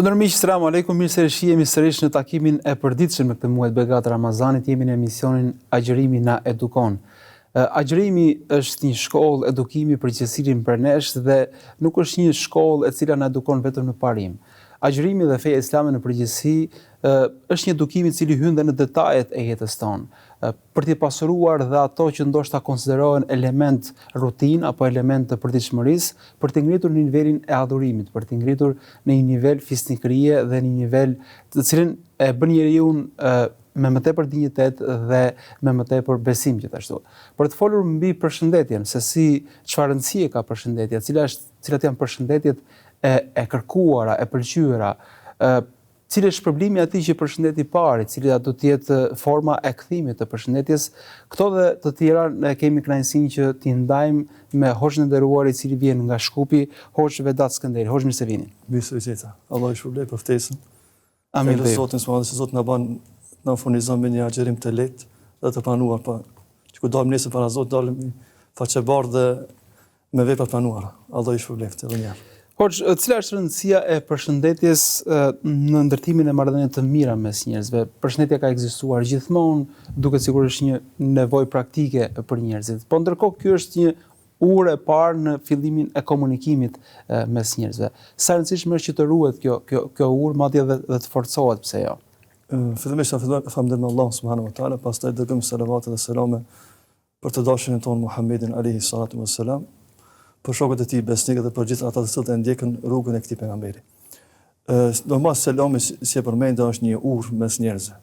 Të nërmiq, selamu alaikum, mirë se rishjemi sërish në takimin e përditshëm me këtë muaj begat Ramazanit, jemi në emisionin Agjërimi na edukon. Agjërimi është një shkollë edukimi për cilësinë për nesh dhe nuk është një shkollë e cila na edukon vetëm në parim. Agjërimi dhe feja islame në përgjithësi është një edukim i cili hyn në detajet e jetës tonë, për t'i pasuruar dhe ato që ndoshta konsiderohen element rutin apo element të përditshmërisë, për t'i ngritur në nivelin e adhurimit, për t'i ngritur në një nivel fisnikërie dhe një nivel të cilin e bën njeriu me më tepër dinjitet dhe me më tepër besim gjithashtu. Për të folur mbi përshëndetjen, se çfarë rëndësie ka përshëndetja, cilat janë përshëndetjet e kërkuara, e pëlqyera, cili është problemi i atij që përshëndeti i parë, cila do të jetë forma e kthimit të përshëndetjes, këto dhe të tjera ne kemi kënaqësinë që t'i ndajmë me hoxhën e nderuar i cili vjen nga Shkupi, hoxh Vedat Skënderi. Hoxh, mirë se vini. Mirë se vini. Allah ju shpërblet për ftesën. Amin. Zotin subhanallahu se Zoti na bën na furnizon me një agjerim të lehtë dhe të planuar, pa që ku dalim nesër para Zotit dalim faqebardh dhe me vepra të planuara. Allah ju shpërblet edhe një herë. Hoxh, cila është rëndësia e përshëndetjes në ndërtimin e marrëdhënieve të mira mes njerëzve? Përshëndetja ka ekzistuar gjithmonë, duket sigurisht një nevojë praktike për njerëzit. Po ndërkohë ky është një urë e parë në fillimin e komunikimit mes njerëzve. Sa rëndësishme është që të ruhet kjo urë, madje dhe të forcohet, pse jo? Fillimisht falënderojmë Allah subhanahu wa taala, pastaj dërgojmë selavat dhe selame për të dashurin ton Muhammedin alayhi salatu wassalam, për shokët e tij besnikë dhe për gjithë ata të cilët e ndjekën rrugën e këtij pejgamberi. Normal selami si e përmendë është një urë mes njerëzve.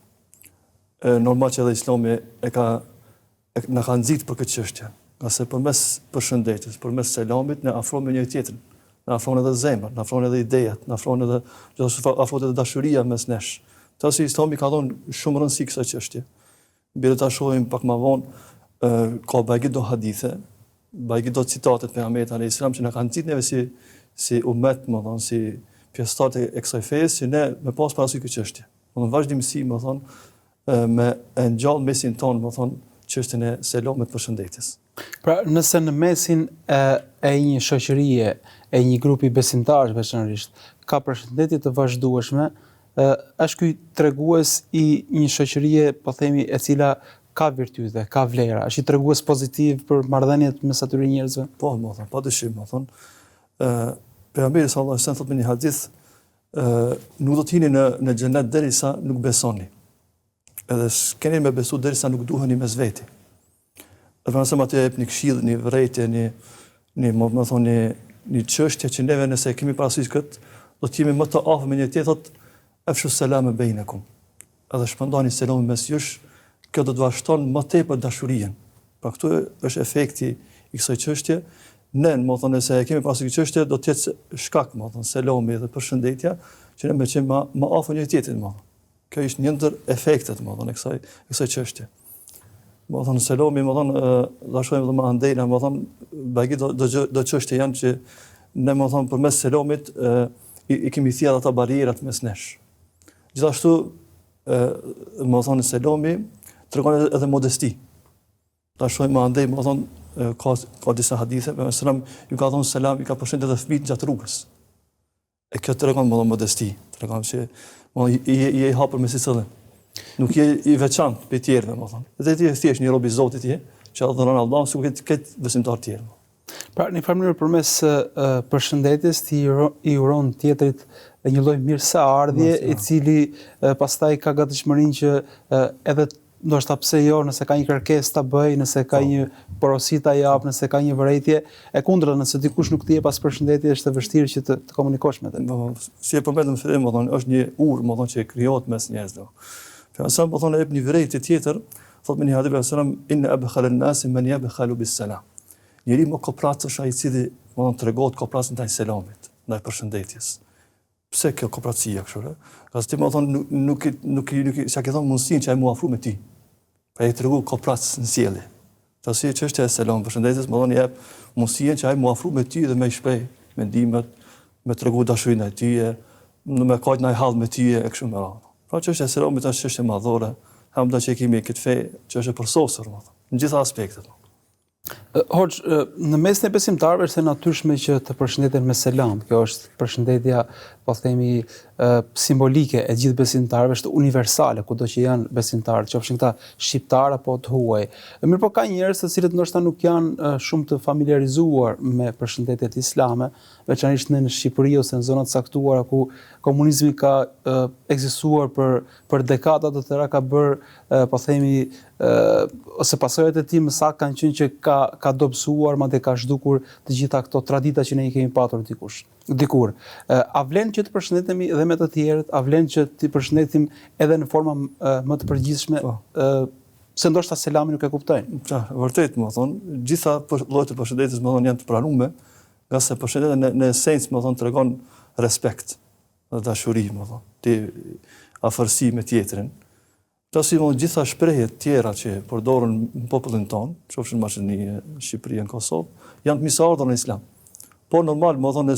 Normal që edhe Islami na ka nxitur për këtë çështje, qase përmes përshëndetjes, përmes selamit ne afrohemi me njëri tjetrin, na afron edhe zemra, na afron edhe idejat, na afron edhe gjithashtu afrohet edhe dashuria mes nesh. Tasi Islami ka dhënë shumë rëndësi kësaj çështje. Bile ta shohim pak më vonë, ka bajgi do hadithe, bajgi do citatet pejgamberit alayhis salam që na kanë nxitur neve si ummet, më thon, si pjesëtar e kësaj feje, që ne me pas parasysh këtë çështje. Në vazhdimsi, më thon, me e ngjall mesin ton, më thon, çështjen e selamit përshëndetjes. Pra, nëse në mesin e një shoqërie, e një grupi besimtarësh veçanërisht, ka përshëndetje të vazhdueshme, është ky tregues i një shoqërie, po themi, e cila ka virtyte, ka vlera, është i tregues pozitiv për marrëdhëniet mes atyre njerëzve? Po, më thon, padyshim, më thon. Pejgamberi sallallahu alajhi wasallam thotë në një hadith, nuk do të hini në xhenet derisa nuk besoni. Edhe s'keni me besu derisa nuk duheni mes veti. Dhe nëse atë jep një këshill, një vërejtje, një çështje që neve nëse kemi parasysh këtë, do të jemi më të afër me një tjetër, afshu selam bejnakum. Edhe shpërndani selamin mes jush, kjo do të vazhdon më tepër dashurinë. Pra këtu është efekti i kësaj çështje. Ne, më thonë, nëse kemi parasysh këtë çështje, do të jetë shkak, më thonë, selami dhe përshëndetja, që ne më qenë më afër një tjetrit, më thonë. Kjo është një ndër efektet, më thonë, e kësaj çështje. Më thonë, selami, më thonë, dashojmë edhe më andejna, më thonë, bagi do çështje janë që ne, më thonë, përmes selamit i kemi thjerë ata barrierat mes nesh. Gjithashtu, më thonë, selami tregon edhe modesti. Dashojmë më andej, më thonë, ka disa hadithe, me selam ju ka thonë selam, ju ka përshëndetur edhe fëmijët gjatë rrugës. E kjo tregon më thonë modesti, tregon që i hapur me secilin. Nuk je i veçantë për tjerëve, më thonë. Dhe ti je thjesht një rob i Zotit je, që adhuron Allahun sikur këtë besimtar tjerë. Pra, në mënyrë përmes përshëndetjes ti i uron tjetrit një lloj mirëseardhje, i cili pastaj ka gatishmërinë që edhe ndoshta pse jo, nëse ka një kërkesë ta bëj, nëse ka një porosi ta jap, nëse ka një vërejtje, e kundërta nëse dikush nuk të jep pas përshëndetje, është e vështirë që të komunikosh me të. Si e përmendëm në fillim, më thonë, është një urë, më thonë, që krijohet mes njerëzve. Sa më thonë, jep një vërejtje tjetër, thotë me një hadith sallam, inna abkhal an-nas man yabkhalu bis-salam. Njëri më kopratës është ai i cili, më thonë, tregohet kopratës ndaj selamit, ndaj përshëndetjes. Pse kjo kopratësia kështu? Ka ti më thonë nuk sa ke thonë mundsinë që ai mu afro me ti. Pa i tregu kopratës në sjellje. Tasi çështja e selam përshëndetjes më thonë jep mundsinë që ai mu afro me ty dhe me shpreh mendimet, me tregu dashurinë ndaj tyje, me kaq ndaj hall me tyje e kështu me radhë. Pra çështja e selamit është çështje madhore, hamda që kemi këtë fe që është e përsosur, më thonë, në gjitha aspektet. Hoxh, në mesin e besimtarëve është e natyrshme që të përshëndeten me selam. Kjo është përshëndetja, po themi, simbolike e gjithë besimtarëve, është universale, kudo që janë besimtarë, qofshin këta shqiptar apo të huaj. Mirë po ka njerëz të cilët ndoshta nuk janë shumë të familiarizuar me përshëndetjet islame, veçanërisht në Shqipëri ose në zonat caktuara ku komunizmi ka ekzistuar për dekada të tëra, ka bërë, po themi, ose pasojat e tij më saktë kanë qenë që ka dobësuar, madje ka zhdukur të gjitha këto tradita që ne i kemi patur dikur. A vlen që të përshëndetemi edhe me të tjerët, a vlen që të përshëndetim edhe në forma më të përgjithshme, se ndoshta selami nuk e kuptojnë. Vërtet, më thonë, gjitha llojet e përshëndetjes më thonë janë të pranuara, nga se përshëndetja në esencë më thonë tregon respekt dhe dashuri, më thonë, ti afërsi me tjetrin. Këto gjitha shprehjet tjera që përdoren në popullin tonë, qofshin në Maqedoni, Shqipëri, në Kosovë, janë të mirëseardhura në Islam. Po normal, më thonë,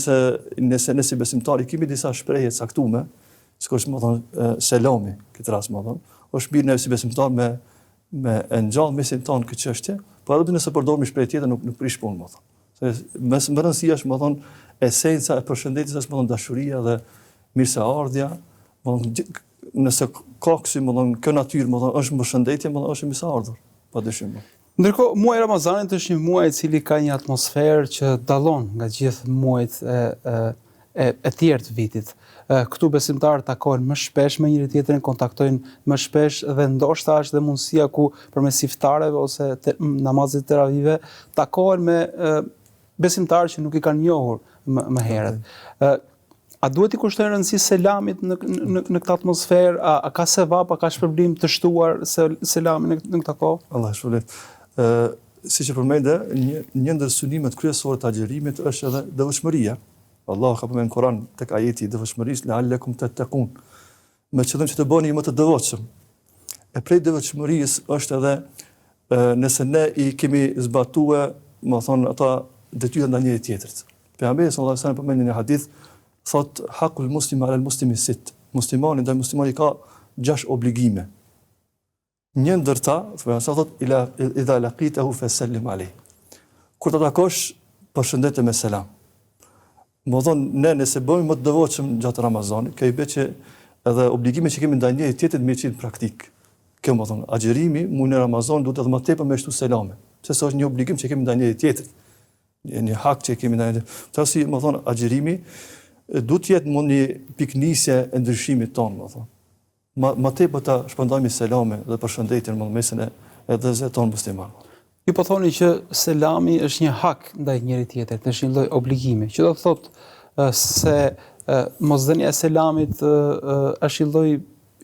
nëse besimtari kemi disa shprehje caktuara, sikur më thonë selami, këtë rast më thonë, është mirë ne si besimtar me ngjall mesin tonë këtë çështje, por edhe nëse përdorim shprehje tjetër nuk prish punë, më thonë. Se më rëndësia është, më thonë, esenca e përshëndetjes është, më thonë, dashuria dhe mirëseardhja, më thonë, nëse ka kësi, më thonë, kjo natyrë, më thonë, është përshëndetje, më thonë, është mirëseardhur, padyshim. Ndërkohë, muaji Ramazanit është një muaj i cili ka një atmosferë që dallon nga gjithë muajt e tjerë të vitit. Këtu besimtarët takohen më shpesh me njëri tjetrin, kontaktojnë më shpesh dhe ndoshta është dhe mundësia ku përmes iftareve ose namazit teravive takohen me besimtarë që nuk i kanë njohur më herët. A duhet i kushtojnë rëndësi selamit në këtë atmosferë? A ka sevap, a ka shpërblim të shtuar selami në këtë kohë? Allah shpërblet. Si që përmende, një ndër synimet kryesore të agjerimit është edhe devotshmëria. Allah ka përmend në Kur'an tek ajeti i devotshmërisë la'allakum tattaqun, me qëllim që të bëni më të devotshëm. E prej devotshmërisë është edhe nëse ne i kemi zbatuar, më thonë, ata detyra ndaj njëri tjetrit. Pejgamberi sallallahu alajhi wasallam përmend në hadith, thot hakul muslimi ala muslimi sit. Muslimani ndaj muslimanit ka 6 obligime. Një ndër ta, thot idha laqitahu fasallim alayh. Kur të takosh, përshëndete me selam. Më thonë, ne nëse bëjmë më të devotshëm gjatë Ramazanit, kjo i bë që edhe obligime që kemi ndaj njëri tjetrit me qenë praktik. Kjo më thonë, agjerimi muajin e Ramazanit duhet edhe më tepër me shtu selame, sepse është një obligim që kemi ndaj njëri tjetrit. Një hak që kemi ndaj. Tasi më thonë, agjerimi duhet të jetë një piknisje e ndryshimit tonë, më thonë. Ma tepër ta shpërndajmë selame dhe përshëndetjen në mesin e dhëzve tonë musliman. Ju po thoni që selami është një hak ndaj njëri tjetrit, është një lloj obligimi. Që do të thotë se mosdhënia e selamit është një lloj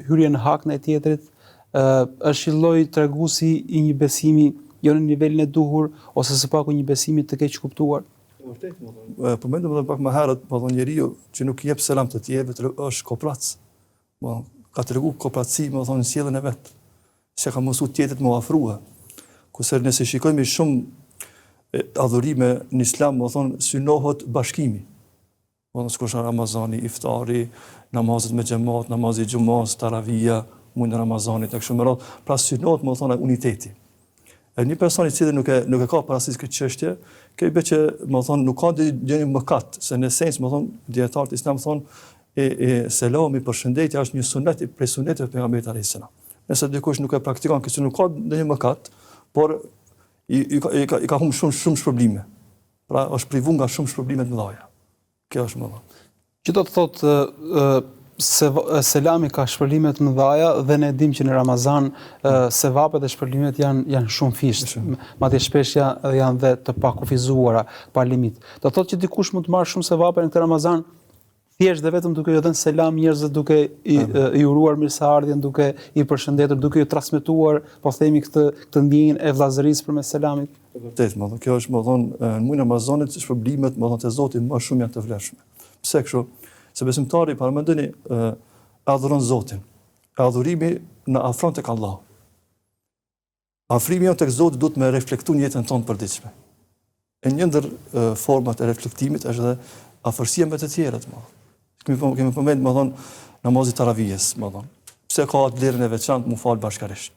hyrje në hak ndaj tjetrit, është një lloj treguesi i një besimi jo në nivelin e duhur ose së paku një besimi të keq kuptuar. Përmendëm edhe pak më herët, njeriu që nuk i jep selam të tjerëve është koprac. Ka tregu kopratësi, në sjelljen e vet. Se ka mësuar tjetrit më ofrua. Kurse nëse shikojmë shumë adhurime në Islam, synohet bashkimi. Sikur Ramazani, iftari, namazet me xhamat, namazi i xumës, taravia, muajin e Ramazanit e kështu me radhë, pra synohet uniteti. Një person i cili nuk e ka parasysh këtë çështje, kjo i bë që nuk ka gjë mëkat, se në esencë dietarët Islam thonë selami, përshëndetja është një sunet prej suneteve të pejgamberit alayhis salam. Nëse dikush nuk e praktikon këtë, nuk ka ndonjë mëkat, por i ka humbur shumë shpërblime. Pra është privu nga shumë shpërblime të mëdha. Kjo është më vonë. Që do të thotë selami ka shpërblime të mëdha dhe ne dimë që në Ramazan sevapet dhe shpërblimet janë shumë fisht. Madje shpesh janë dhe të pakufizuara, pa limit. Do thotë që dikush mund të marrë shumë sevape në këtë Ramazan, thjesht dhe vetëm duke i dhënë selam njerëzve, duke i uruar mirëseardhjen, duke i përshëndetur, duke i transmetuar, po themi këtë ndjenjën e vllazërisë përmes selamit. Vërtet, kjo është në muajin e Ramazanit shpërblimet të Zotit më shumë janë të vlefshme. Pse kështu? Se besimtari paramendoni adhuron Zotin. Adhurimi na afron tek Allahu. Afrimi jon tek Zoti duhet me reflektu në jetën tonë përditshme. E një ndër format e reflektimit është edhe afërsia me të tjerët. Kemi përmend namazit taravijes, pse ka atë vlerën e veçantë mu fal bashkarisht.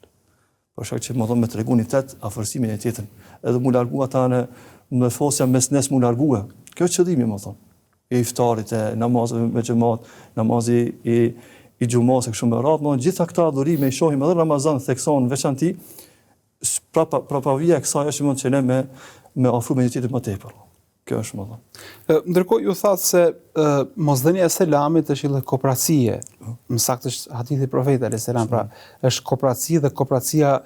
Për shkak që me tregu unitet, afërsimin e tjetrin, edhe mu largu ata në fosja mes nes mu largue. Kjo është qëllimi, e iftarit, e namazeve me xhamat, namazi i xhumas e kështu me radhë, domethënë gjitha këta adhurime i shohim edhe Ramazan thekson veçanti, prapavia e kësaj është mund të ne me ofru me një tjetër më tepër. Kjo është më thonë. Ndërkohë ju thatë se mosdhënia e selamit është një kooperacie, më saktë është hadithi i Profetit alayhis salam, pra është kooperacie dhe kooperacia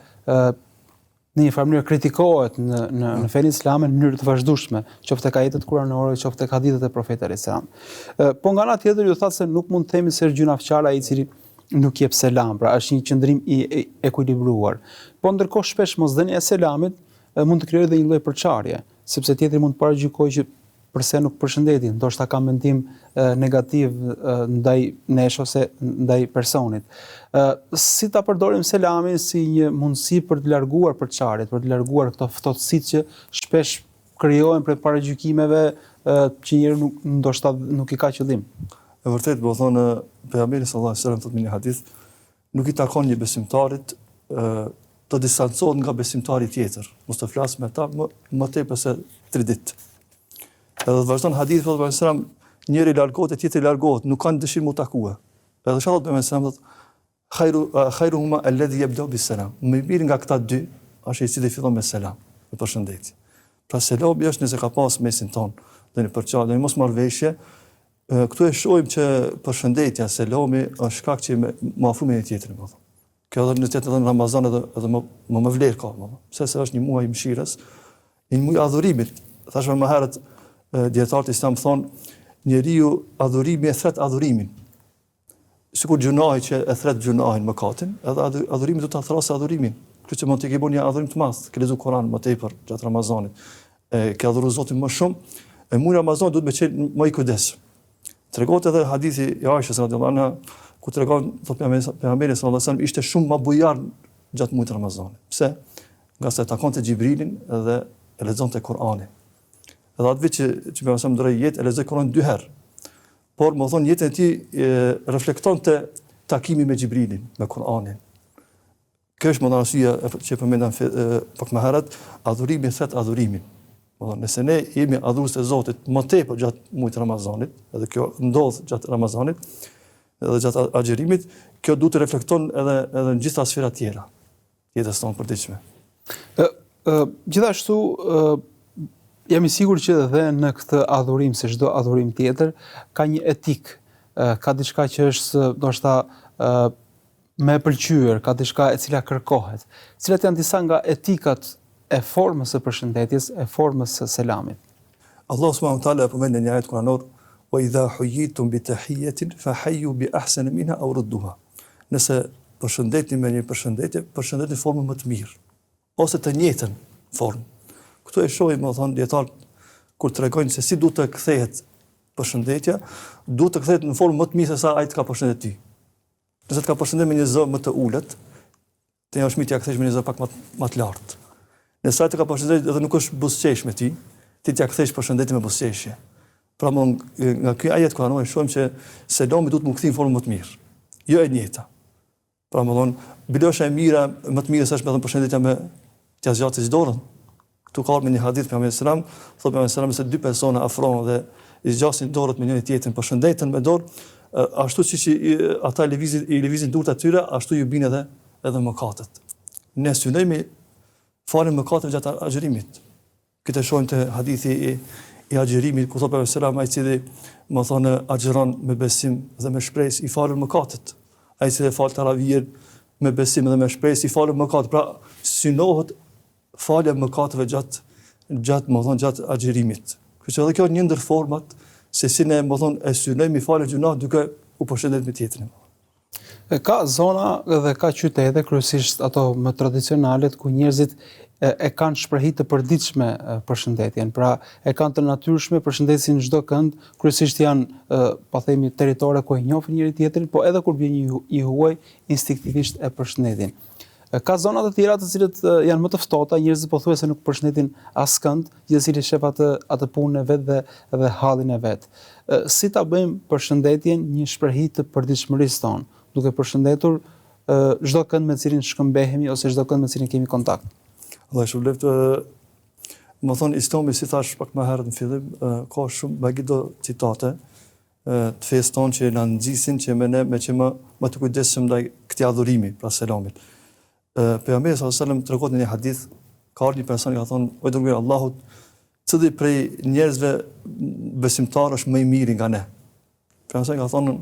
në një farë mënyrë kritikohet në fenë islame në mënyrë të vazhdueshme, qoftë tek ajetet kuranore, qoftë tek hadithet e Profetit alayhis salam. Po nga ana tjetër ju thatë se nuk mund të themi se është gjunafçar ai i cili nuk jep selam, pra është një qëndrim i ekuilibruar. Po ndërkohë shpesh mosdhënia e selamit mund të krijojë edhe një lloj përçarje, sepse tjetri mund të paragjykojë që përse nuk përshëndetin, ndoshta ka mendim negativ ndaj nesh ose ndaj personit. Si ta përdorim selamin si një mundësi për të larguar përçarjet, për të larguar këto ftohtësitë që shpesh krijohen për paragjykimeve që njeriu ndoshta nuk i ka qëllim. E vërtet, do thonë pejgamberi sallallahu alajhi wasallam thotë në një hadith, nuk i takon një besimtarit të distancohet nga besimtari tjetër, mos të flas me ta më tepër se 3 ditë. Edhe vazhdon hadithi thotë pejgamberi sallallahu alajhi wasallam, njëri largohet e tjetri largohet, nuk kanë dëshirë mu takue. Edhe shallot pejgamberi sallallahu alajhi wasallam thotë khairuhuma alladhi yabda bis-salam. Më i miri nga këta dy është ai i cili fillon me selam, me përshëndetje. Pra selami është nëse ka pas mesin ton, dhe në përçarje, dhe në mosmarrveshje. Këtu e shohim që përshëndetja, selami është shkak që më afro me një tjetrin, më thonë. Kjo edhe në tjetër edhe në Ramazan edhe më vlerë ka, më thonë. Pse se është një muaj i mëshirës, një muaj adhurimit. Thashme më herët dietarët islam thonë, njeriu adhurimi e thret adhurimin. Sikur gjunahi që e thret gjunahin mëkatin, edhe adhurimi do ta thrasë adhurimin. Kështu që mund të bëj një adhurim të madh, ke lexuar Kur'an më tepër gjatë Ramazanit. Ke adhuruar Zotin më shumë, e muaji Ramazan duhet me qenë më i kujdesshëm. Tregohet edhe hadithi i Aishës radhiyallahu anha, ku tregon thotë pejgamberi sallallahu alajhi wasallam ishte shumë më bujar gjatë muajit Ramazanit. Pse? Nga se takonte Xhibrilin dhe e lexonte Kur'anin. Edhe atë vit që pejgamberi sallallahu ndroi jetë e lexoi Kur'anin 2 herë. Por më thonë jetën e tij reflektonte takimin me Xhibrilin, me Kur'anin. Kjo është më arsyeja që përmendam pak më herët, adhurimi thet adhurimin. Nëse ne jemi adhurues të Zotit më tepër gjatë muajit Ramazanit, edhe kjo ndodh gjatë Ramazanit, edhe gjatë agjërimit, kjo duhet të reflekton edhe në gjitha sferat tjera jetës tonë përditshme. Gjithashtu jam i sigurt që edhe në këtë adhurim, se çdo adhurim tjetër, ka një etik, ka diçka që është ndoshta më e pëlqyer, ka diçka e cila kërkohet. Cilat janë disa nga etikat e formës së përshëndetjes, e formës së selamit. Allah subhanahu wa taala përmend në një ajet kuranor, wa idha huyitum bi tahiyatin fahayyu bi ahsani minha aw rudduha. Nëse përshëndetni me një përshëndetje, përshëndetni në formën më të mirë, ose të njëjtën formë. Këtu e shohim, më thonë dietar, kur tregojnë se si duhet të kthehet përshëndetja, duhet të kthehet në formë më të mirë se sa ai të ka përshëndet ty. Nëse të ka përshëndet me një zë më të ulët, të jash mitja kthesh me një zë pak më të lartë. Nëse ai të ka përshëndet edhe nuk është buzëqesh me ti t'ja kthesh përshëndetje me buzëqeshje. Pra nga ky ajet kuranor shohim që selami duhet të kthejë në formë më të mirë, jo e njëjta. Pra më thonë, bilosha e mira, më të mirë është me thënë përshëndetja me t'ja zgjatësh dorën. Ktu ka me një hadith pejgamberi sallallahu alajhi wasallam, thotë pejgamberi sallallahu alajhi wasallam se 2 persona afrohen dhe i zgjasin dorët me njëri tjetrin, përshëndeten me dorë, ashtu siç ata lëvizin durët e tyre, ashtu ju bin edhe mëkatet. Ne synojmë falën mëkateve gjatë agjërimit. Këtë shohim te hadithi i agjërimit, ku thotë pejgamberi sallallahu alajhi wasallam, ai cili më thonë agjëron me besim dhe me shpresë, i falën mëkatet. Ai cili fal taravih me besim dhe me shpresë, i falën mëkatet. Pra synohet falja mëkateve gjatë agjërimit. Kështu që edhe kjo një ndër format se si ne më thonë e synojmë falën gjuna duke u përshëndetur me tjetrin. Ka zona dhe ka qytete, kryesisht ato më tradicionalet, ku njerëzit e kanë shprehit të përditshme përshëndetjen. Pra e kanë të natyrshme përshëndesin çdo kënd, kryesisht janë pa themi territore ku e njohin njëri tjetrin, po edhe kur vjen i huaj instinktivisht e përshëndetin. Ka zona të tjera të cilët janë më të ftohta, njerëzit pothuajse nuk përshëndetin askënd, gjithsesi shef atë punën e vet dhe hallin e vet. Si ta bëjmë përshëndetjen një shprehje të përditshmërisë tonë, duke përshëndetur çdo kënd me cilin shkëmbehemi ose çdo kënd me cilin kemi kontakt. Allah shpëleft, më thonë Islami, si thash pak më herët në fillim, ka shumë bagido citate të fesë tonë që na nxisin që me që më të kujdesshëm ndaj këtij adhurimi, pra selamit. Pejgamberi sallallahu alajhi wasallam tregon në një hadith, ka ardhur një person që ka thonë: "O dërguar i Allahut, cili prej njerëzve besimtar është më i miri nga ne?" Pejgamberi ka thonë: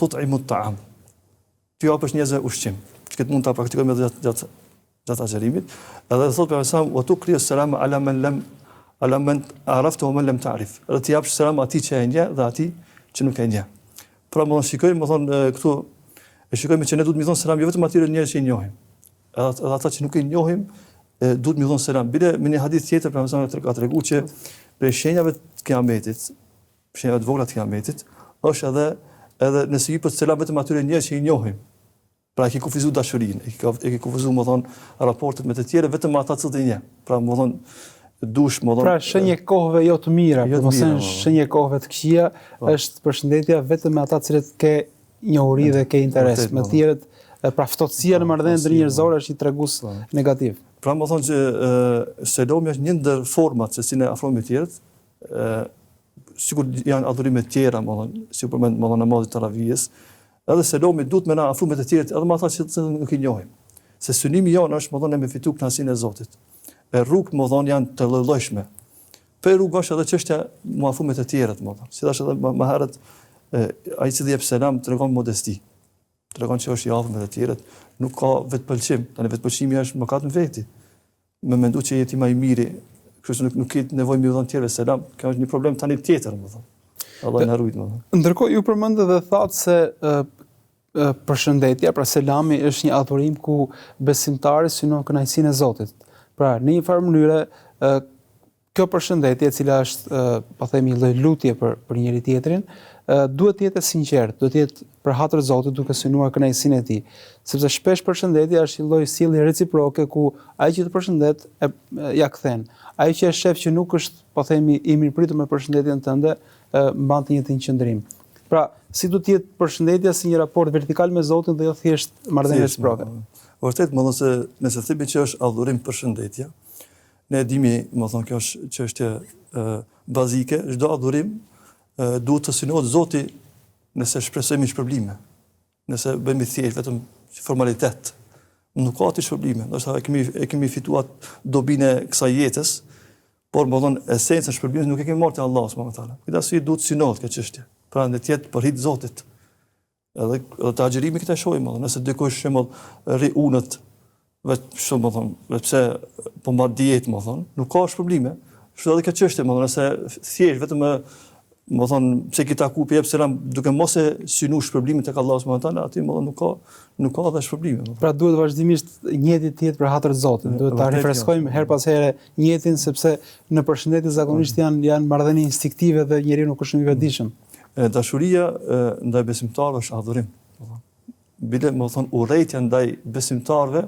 "Tut'imu at-ta'am." Ti japësh njerëzve ushqim, që këtë mund ta praktikojmë gjatë agjerimit. Edhe thotë Pejgamberi: "Wa tuqri as-salam ala man arafta wa man lam ta'rif." Edhe ti japësh selam atij që e njeh dhe atij që nuk e njeh. Pra më shikojmë, më thonë këtu e shikojmë që ne duhet të thonë selam jo vetëm atyre njerëzve që i njohim, edhe ata që nuk i njohim duhet të thonë selam. Bile me një hadith tjetër Pejgamberi ka treguar që prej shenjave të kiametit, shenjave të vogla të kiametit, është edhe nëse i jepet selam vetëm atyre njerëzve që i njohim. Pra e ke kufizuar dashurinë, e ke kufizuar më thonë raportet me të tjerë vetëm ata që i njeh. Pra më thonë dush, më thonë. Pra shenjë kohëve jo të mira, por mos janë shenjë kohëve të këqija, është përshëndetja vetëm me ata që ke njohuri dhe ke interes. Me të tjerët, pra ftohtësia në marrëdhënie ndërnjerëzore është një tregues negativ. Pra më thonë që selami është një ndër format se si ne afrohemi me të tjerët, sikur janë adhurime të tjera, më thonë, sikur më thonë namazit të taravijës, edhe selami duhet me na afrohemi me të tjerët, edhe me ata që nuk i njohim. Se synimi jonë është, më thonë, me fitu kënaqësinë e Zotit. Rrugët, më thonë, janë të lloj-llojshme. Për rrugë është edhe çështja më afrohemi me të tjerët, më thonë. Si thash edhe më herët, ai që jep selam tregon modesti. Tregon që është i afër me të tjerët, nuk ka vetpëlqim. Tani vetpëlqimi është mëkat në veti. Me mendu që jeti më i miri, kështu nuk ke nevojë më dhënë tjerëve selam, kjo është një problem tani tjetër, më thonë. Allah na ruaj, më thonë. Ndërkohë ju përmendët dhe thatë se përshëndetja, pra selami është një adhurim ku besimtari synon kënaqësinë e Zotit. Pra, në një farë mënyre, kjo përshëndetje, e cila është, po themi, lloj lutje për njëri tjetrin, duhet të jetë e sinqertë, duhet të jetë për hatër Zotit duke synuar kënaqësinë e tij, sepse shpesh përshëndetja është një lloj sjellje reciproke ku ai që të përshëndet ja kthen. Ai që e shef që nuk është, po themi, i mirëpritur me përshëndetjen tënde, mban të njëjtin qëndrim. Pra, si duhet të jetë përshëndetja si një raport vertikal me Zotin dhe jo thjesht marrëdhënie reciproke. Vërtet, më thonë se nëse themi që është adhurim përshëndetja, ne e dimi, më thonë, kjo është çështje bazike, çdo adhurim duhet të synohet Zoti nëse shpresojmë shpërblime. Nëse bëjmë thjesht vetëm formalitet, nuk ka aty shpërblime. Ndoshta e kemi fituar dobinë e kësaj jetës, por më thonë esencën e shpërblimit nuk e kemi marrë te Allahu subhanahu wa taala. Këtë arsye duhet synohet kjo çështje. Pra në të jetë për hit Zotit. Edhe të agjerimi këtë e shohim, nëse dikush shembull rri unët vetë shumë, më thonë, pse po mbar dietë, më thonë, nuk ka shpërblime. Kështu edhe kjo çështje, më thonë, nëse thjesht vetëm më thonë, pse ki taku për jep selam duke mos e synu shpërblimin tek Allahu subhanahu wa taala, aty më thonë nuk ka edhe shpërblime. Pra duhet vazhdimisht njëti të jetë për hatër të Zotit. Duhet ta rifreskojmë her pas here njëtin, sepse në përshëndetje zakonisht janë marrëdhënie instinktive dhe njeriu nuk është shumë i vetëdijshëm. Dashuria ndaj besimtarëve është adhurim. Bile, më thonë, urrejtja ndaj besimtarëve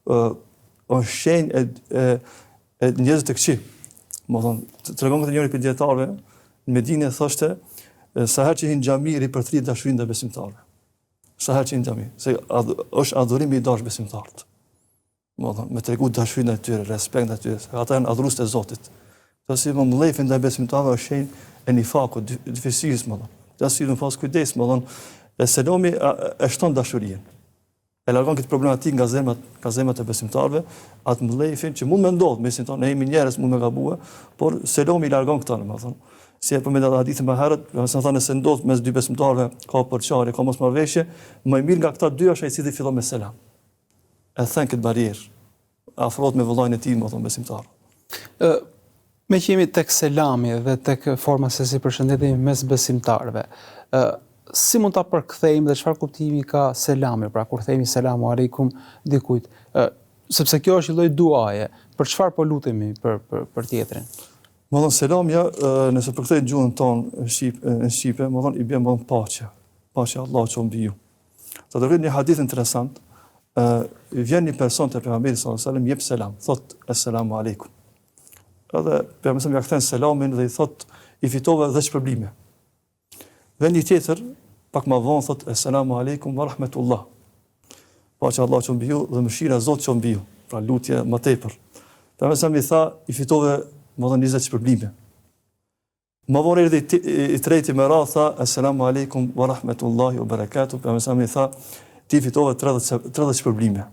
është shenjë e njerëzve të këqij. Më thonë, tregon këtë njëri për dietarëve, në Medinë thoshte, sa herë që hin xhami ripërtrit dashurinë ndaj besimtarëve. Sa herë që hin xhami, se është adhurimi i dash besimtarët. Më thonë, me tregu dashurinë ndaj tyre, respekt ndaj tyre, ata janë adhurues të Zotit. Kjo si më mlefin ndaj besimtarëve është shenjë e nifakut, dyfësisë, më thonë. Dashuria në pas kujdes, më thonë, selami e shton dashurinë. E largon këtë problematikë nga zemrat e besimtarëve, atë mlefin që mund me ndodhë, mesin tonë, ne jemi njerëz, mund me gabue, por selami i largon këtë, më thonë. Si e përmendat hadithin më herët, sa thonë se ndodh mes dy besimtarëve, ka përçarje, ka mosmarrveshje, më i mirë nga këta dy është ai cili fillon me selam. E thën këtë barrierë, afrohet me vëllain e tij, më thonë besimtar. Me që jemi tek selami dhe tek forma se si përshëndetemi mes besimtarëve, si mund ta përkthejmë dhe çfarë kuptimi ka selami, pra kur themi selamu aleikum dikujt, sepse kjo është një lloj duaje, për çfarë po lutemi për tjetrin? Më thonë selamja, nëse përkthej gjuhën tonë në shqipe, më thonë i bën paqja. Paqja Allahu që mbi ju. Të dërgoj një hadith interesant, vjen një person te pejgamberi sallallahu alajhi wasallam jep selam, thot assalamu aleikum. Edhe pejgamberi ja kthen selamin dhe i thot i fitove 10 shpërblime. Dhe një tjetër pak më vonë thot assalamu aleikum wa rahmatullah. Paqja Allahu që mbi ju dhe mëshira e Zotit që mbi ju. Pra lutje më tepër. Pejgamberi i tha i fitove më thonë 20 shpërblime. Më vonë erdhi i treti me radhë, tha, Assalamu alaikum wa rahmetullahi wa barakatuh, për mësami tha, ti fitove 30 shpërblime.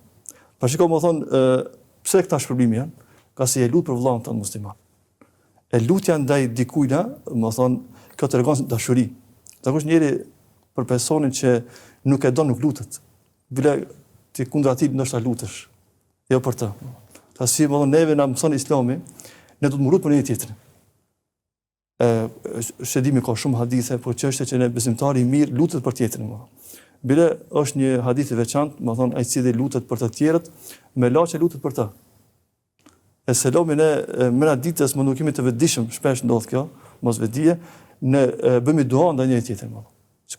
Pa shiko më thonë, pse këta shpërblime janë? Ka si e lutë për vëllahun tonë musliman. E lutja ndaj dikujna, më thonë, kjo të regon dashuri. Zakonisht njeri për personin që nuk e do nuk lutet. Bile ti kundra atij ndoshta lutesh. Jo për të. Ta si më thonë neve na mëson Islami, ne do të murut për një tjetrin. Shedimi ka shumë hadithe, por çështja që ne besimtari i mirë lutet për tjetrin. Bile është një hadith i veçantë, më thonë ai cili lutet për të tjerët, me laçë lutet për të. E selami ne mëna ditës më nuk kemi të vetëdijshëm, shpesh ndodh kjo, mos vetdije, ne bëmi dua ndaj njëri tjetrit.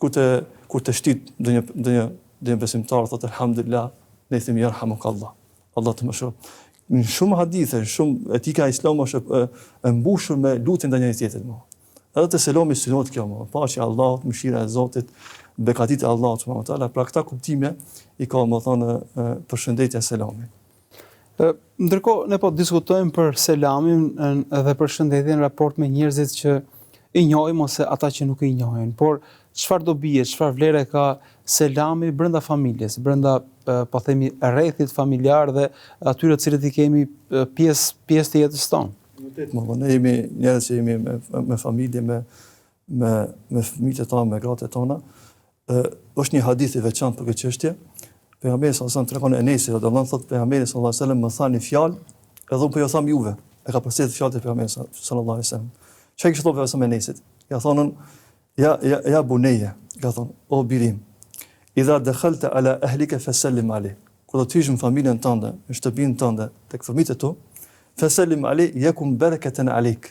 Kur të shtit ndonjë besimtar thotë alhamdulillah, ne themi yarhamukallah. Allah të mëshiroj. Në shumë hadithe, shumë etika e Islamit është e mbushur me lutje ndaj njëri tjetrit. Edhe te selami synohet kjo, paqja e Allahut, mëshira e Zotit, bekatit e Allahut subhanahu wa taala, pra këta kuptime i ka më thonë përshëndetja selami. Ndërkohë ne po diskutojmë për selamin dhe përshëndetjen në raport me njerëzit që i njohim ose ata që nuk i njohin, por çfarë do bie, çfarë vlere ka selami brenda familjes, brenda po themi rrethit familjar dhe atyre të cilët i kemi pjesë të jetës tonë. Vërtet, ne jemi njerëz që jemi me familje, me fëmijët e tonë, me gratë e tona. Është një hadith i veçantë për këtë çështje. Pejgamberi sallallahu alajhi wasallam tregon Enesit, domethënë thotë pejgamberi sallallahu alajhi wasallam më tha një fjalë, edhe unë po ju tham juve. E ka përsëritur fjalët e pejgamberit sallallahu alajhi wasallam. Çfarë kishte thënë pejgamberi Enesit? Ja thonën ja buneja, ka thonë, o birim. Idha dakhalta ala ahlika fasallim alayh. Kur do të hysh në familjen tënde, në shtëpinë tënde, tek fëmijët e tu, fasallim alayh yakum barakatan alayk.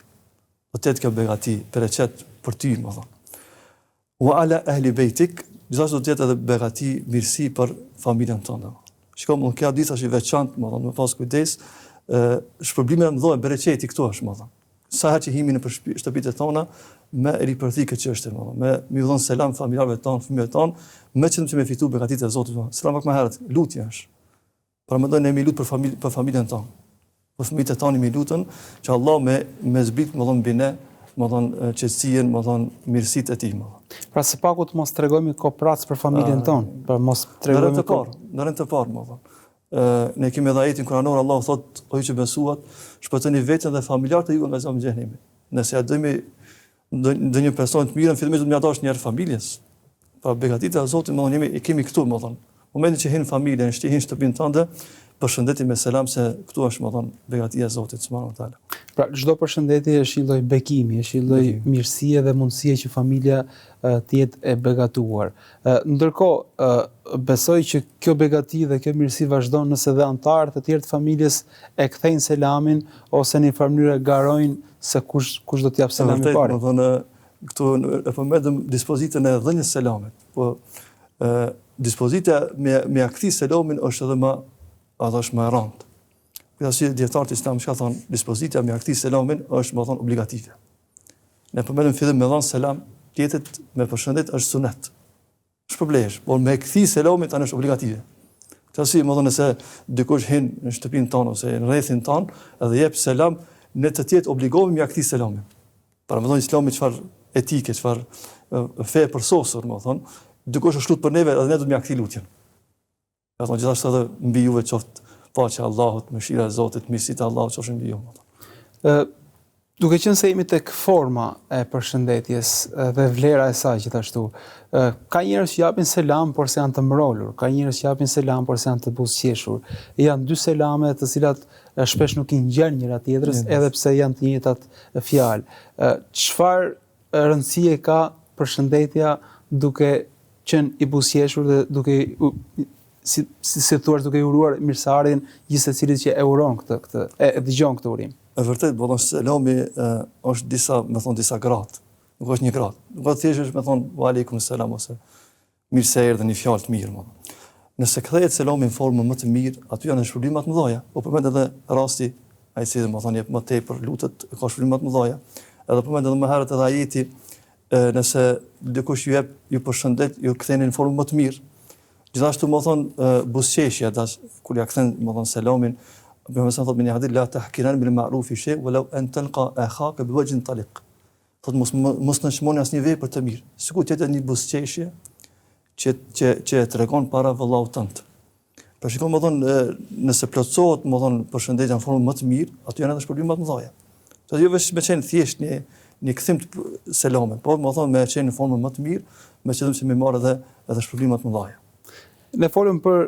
Do të ketë begati, bereqet për ty, më thonë. Wa ala ahli bejtik, gjithashtu do të jetë edhe begati, mirësi për familjen tënde. Shikoj, më kjo hadith është i veçantë, më thonë, me pas kujdes, shpërblime më dhojë, bereqeti këtu është, më thonë. Sa herë që himi në shtëpitë tona, me ripërthi këtë çështje, me mi dhon selam familjarëve tonë, fëmijëve tonë, me qëllim që me fitu begatitë e Zotit. Selam më herët, lutja është. Pra mendoj ne mi lut për familjen tonë. Për fëmijët e tonë mi lutën që Allah me zbrit më dhon bine, më dhon qetësinë, më dhon mirësitë e tij. Pra së paku të mos tregojmë kopratës për familjen tonë, për mos tregojmë në rend të parë, më dhon. Ne kemi edhe ajetin kuranor, Allahu thotë, o ju që besuat, shpëtoni veten dhe familjarët e juaj nga zjarri i xhenemit. Nëse ja dëmi ndonjë person të mirë, fillimisht do të mjaftosh një herë familjes. Pra begatitë e Zotit, më thonë, i kemi këtu, më thonë. Momentin që hin familjen, hin shtëpinë tënde, përshëndeti me selam se këtu është, më thonë, begatia e Zotit subhanahu wa taala. Pra çdo përshëndetje është një lloj bekimi, është një lloj mirësie dhe mundësie që familja të jetë e begatuar. Ndërkohë, besoj që kjo begati dhe kjo mirësi vazhdon nëse dhe anëtarët e tjerë të familjes e kthejnë selamin ose në një farë mënyrë garojnë se kush do t'jap selamin i parë. Më thonë, këtu e përmendëm dispozitën e dhënies selamit, po dispozita me akthi selamin është edhe më më e rëndë. Këta djetarët islam që ka thonë, dispozita me akthi selamin është më thonë obligative. Ne përmendëm fillim me dhënë selam, tjetët me përshëndet është sunet. Shpërblehesh, por me kthi selamin tani është obligative. Këta si më thonë, nëse dikush hin në shtëpinë tonë ose në rrethin tonë edhe jep selam, ne të tjetë obligohemi me akthi selamin. Para më thonë Islami çfarë etike, çfarë fe përsosur, më thonë, dikush është lut për neve edhe ne do të me akthi lutjen. Ka thonë gjithashtu edhe mbi juve qoftë paqja e Allahut, mëshira e Zotit, mirësitë e Allahut qofshin mbi ju. Duke qenë se jemi tek forma e përshëndetjes dhe vlera e saj gjithashtu, ka njerëz që japin selam por se janë të mbrolur, ka njerëz që japin selam por se janë të buzëqeshur. Janë dy selame të cilat shpesh nuk i ngjan njëra tjetrës edhe pse janë të njëjtat fjalë. Çfarë rëndësie ka përshëndetja duke qenë i buzëqeshur dhe duke si thua duke uruar mirësarin gjithë secilit që e uron këtë e dëgjon këtë urim. E vërtet, bollon selami është disa gradë. Nuk është një gradë. Nuk ka thjesht është me thonë wa aleikum selam ose mirë se erdhën, një fjalë të mirë. Nëse kthehet selami në formën më të mirë, aty janë shpërblime më të mëdha. Po përmend edhe rasti ai si më thonë jep më tepër lutet, ka shpërblime më të mëdha. Edhe përmend edhe më herët edhe ajeti, nëse dikush ju përshëndet, ju ktheni në formë më të mirë. Gjithashtu më thonë buzëqeshja, kur ja kthen më thonë selamin, Pejgamberi thot me një hadith la tahkiran bil ma'ruf shay walau an talqa akhaka biwajhin taliq. Thot mos në shmoni asnjë vepër të mirë. Sikur të jetë një buzëqeshje që tregon para vëllau tënd. Për shikon më thonë, nëse plotësohet më thonë përshëndetja në formë më të mirë, aty janë edhe shpërblime më të mëdha. Do jo vetëm me qenë thjesht një kthim të selamit, por më thonë me qenë në formë më të mirë, me qëllim se më marr edhe shpërblime më të mëdha. Ne folëm për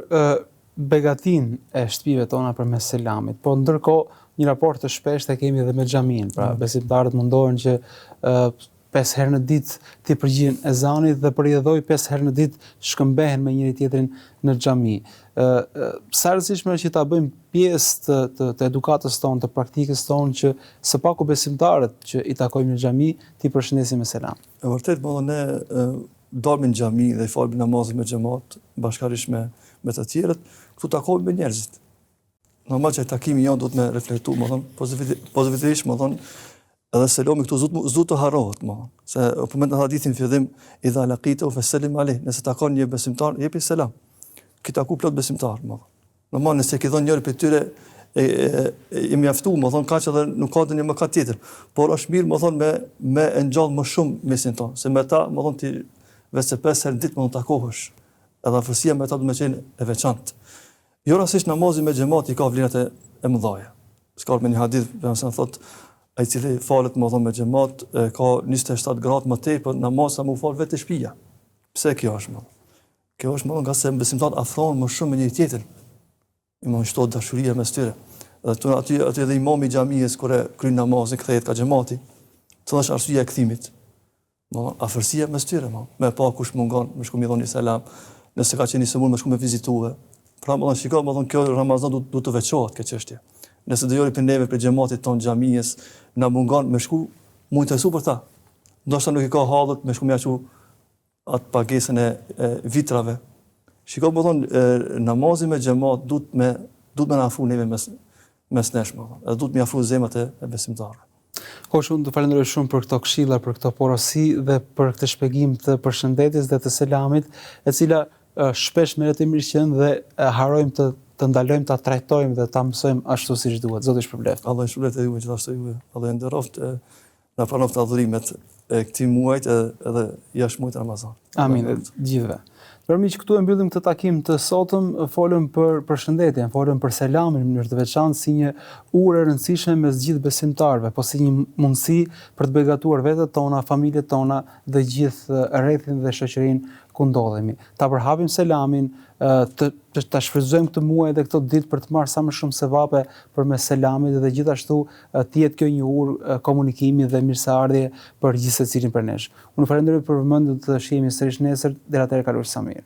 begatin e shtëpive tona përmes selamit, po ndërkohë një raport të shpeshtë e kemi edhe me xhamin. Pra besimtarët mundohen që 5 herë në ditë të përgjigjen ezanit dhe përjedhoj 5 herë në ditë shkëmbehen me njëri tjetrin në xhami. Sa rëndësishme është që ta bëjmë pjesë të edukatës tonë, të praktikës tonë, që së paku besimtarët që i takojmë në xhami t'i përshëndesim me selam. E vërtet, ne dalmi në xhami dhe i falim namazin me xhamat bashkërisht me të tjerët, këtu takohemi me njerëzit. Normal që takimi jonë duhet me reflektu, pozitivisht, edhe selami këtu zdu të harrohet, se përmend në hadithin fillim, idha laqita fa sallim alayh, nëse takon një besimtar, jepi selam. Ki taku plot besimtar, normal nëse ki dhënë njëri prej tyre i mjaftu, kaq edhe nuk ka një mëkat tjetër, por është mirë, me ngjall më shumë mesin tonë, se me ta, ti vetë 5 herë në ditë takohesh, edhe afërsia me ta do të qenë e veçantë. Jo rastësisht namazi me xhamat i ka vlerat e mëdha. Ska me një hadith, pejgamberi thotë, ai cili falet me xhamat ka 27 gradë më tepër namaz sa më fal vetë shtëpia. Pse kjo është? Kjo është nga se besimtarët afrohen më shumë me një tjetrin. I shtohet dashuria mes tyre. Dhe aty edhe imami i xhamisë kur kryen namazin kthehet ka xhamati. Kjo është arsyeja e kthimit. Afërsia mes tyre, me pa kush mungon, me shku mi dhoni selam, nëse ka qenë i sëmur me shku me vizitue. Pra shiko, kjo Ramazan duhet të veçohet kjo çështje. Nëse do jori për neve për xhamatit ton xhamisë, na mungon me shku, mu interesu për ta. Ndoshta nuk i ka hallet me shku me aqu atë pagesën e vitrave. Shiko, namazi me xhamat duhet me na afru neve mes nesh, edhe duhet me afru zemrat e besimtarëve. Hoxh, unë të falenderoj shumë për këto këshilla, për këto porosi dhe për këtë shpjegim të përshëndetjes dhe të selamit, e cila shpesh merret e mirëqen dhe harrojmë të ndalojmë, ta trajtojmë dhe ta mësojmë ashtu siç duhet. Zoti shpërblet. Allah i shpërblet edhe ju gjithashtu ju. Allah e nderoft na pranoft adhurimet e këtij muajit edhe jashtë muajit Ramazan. Amin dhe gjithëve. Për miq, këtu e mbyllim këtë takim të sotëm, folëm për përshëndetjen, folëm për selamin në mënyrë të veçantë si një urë e rëndësishme mes gjithë besimtarëve, po si një mundësi për të begatuar vetët tona, familjet tona dhe gjithë rrethin dhe shoqërinë ku ndodhemi. Ta përhapim selamin, ta shfrytëzojmë këtë muaj dhe këto ditë për të marrë sa më shumë sevape përmes selamit dhe gjithashtu të jetë kjo një urë komunikimi dhe mirëseardhje për gjithë secilin për nesh. Unë falenderoj për vëmendjen të shihemi sërish nesër, deri atëherë kaloj sa mirë.